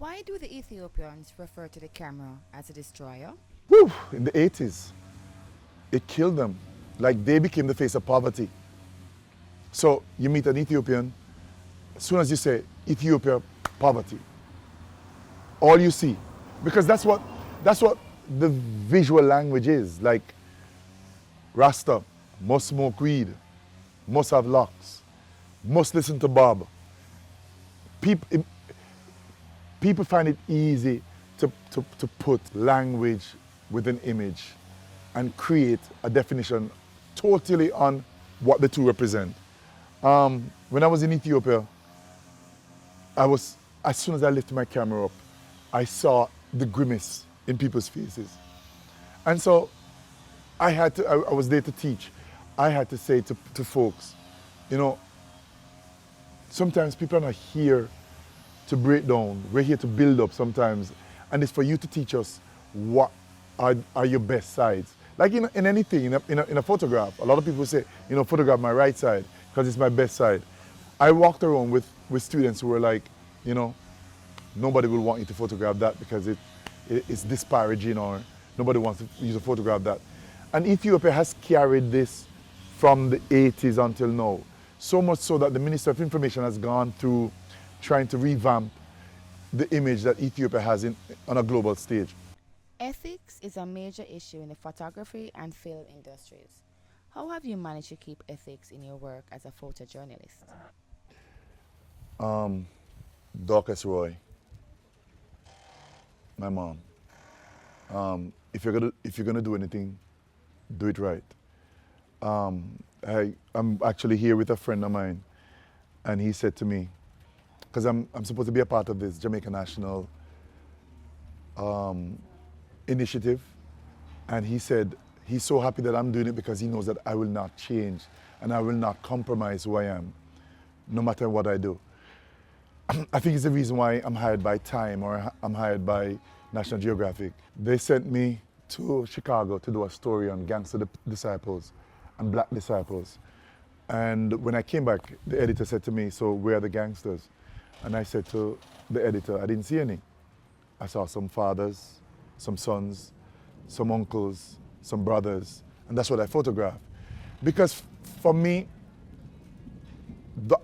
Why do the Ethiopians refer to the camera as a destroyer? Woo, in the 80s, it killed them. Like they became the face of poverty. So you meet an Ethiopian, as soon as you say Ethiopia, poverty, all you see, because that's what the visual language is. Like Rasta must smoke weed, must have locks, must listen to Bob. People find it easy to put language with an image and create a definition totally on what the two represent. When I was in Ethiopia, as soon as I lifted my camera up, I saw the grimace in people's faces. And so I was there to teach. I had to say to folks, you know, sometimes people are not here to break down. We're here to build up sometimes. And it's for you to teach us what are your best sides. Like in anything, in a photograph, a lot of people say, you know, photograph my right side because it's my best side. I walked around with students who were like, you know, nobody will want you to photograph that because it's disparaging, or nobody wants you to photograph that. And Ethiopia has carried this from the 80s until now. So much so that the Minister of Information has gone through trying to revamp the image that Ethiopia has on a global stage. Ethics is a major issue in the photography and film industries. How have you managed to keep ethics in your work as a photojournalist? Dorcas Roy, my mom. If you're gonna do anything, do it right. I'm actually here with a friend of mine, and he said to me, because I'm supposed to be a part of this Jamaica National initiative, and he said he's so happy that I'm doing it because he knows that I will not change and I will not compromise who I am, no matter what I do. I think it's the reason why I'm hired by Time or I'm hired by National Geographic. They sent me to Chicago to do a story on gangster disciples and black disciples. And when I came back, the editor said to me, so where are the gangsters? And I said to the editor, I didn't see any. I saw some fathers, some sons, some uncles, some brothers, and that's what I photographed. Because for me,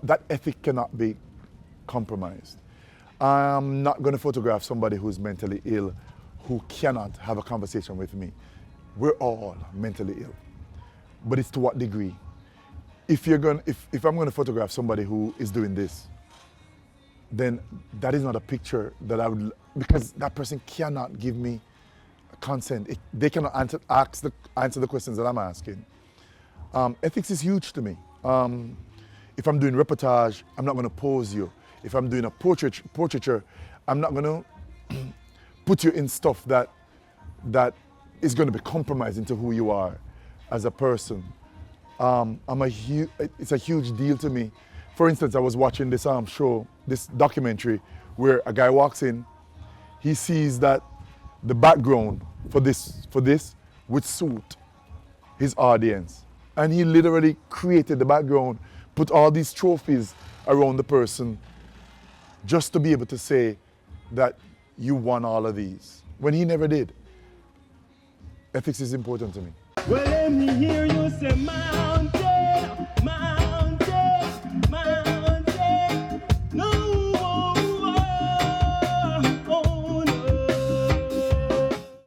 that ethic cannot be compromised. I'm not going to photograph somebody who's mentally ill, who cannot have a conversation with me. We're all mentally ill, but it's to what degree? If I'm going to photograph somebody who is doing this, then that is not a picture that I would, because that person cannot give me consent. They cannot answer the questions that I'm asking. Ethics is huge to me. If I'm doing reportage, I'm not going to pose you. If I'm doing a portraiture, I'm not going to put you in stuff that is going to be compromising to who you are as a person. It's a huge deal to me. For instance, I was watching this this documentary, where a guy walks in, he sees that the background for this would suit his audience, and he literally created the background, put all these trophies around the person, just to be able to say that you won all of these, when he never did. Ethics is important to me. Well, let me hear you say, man.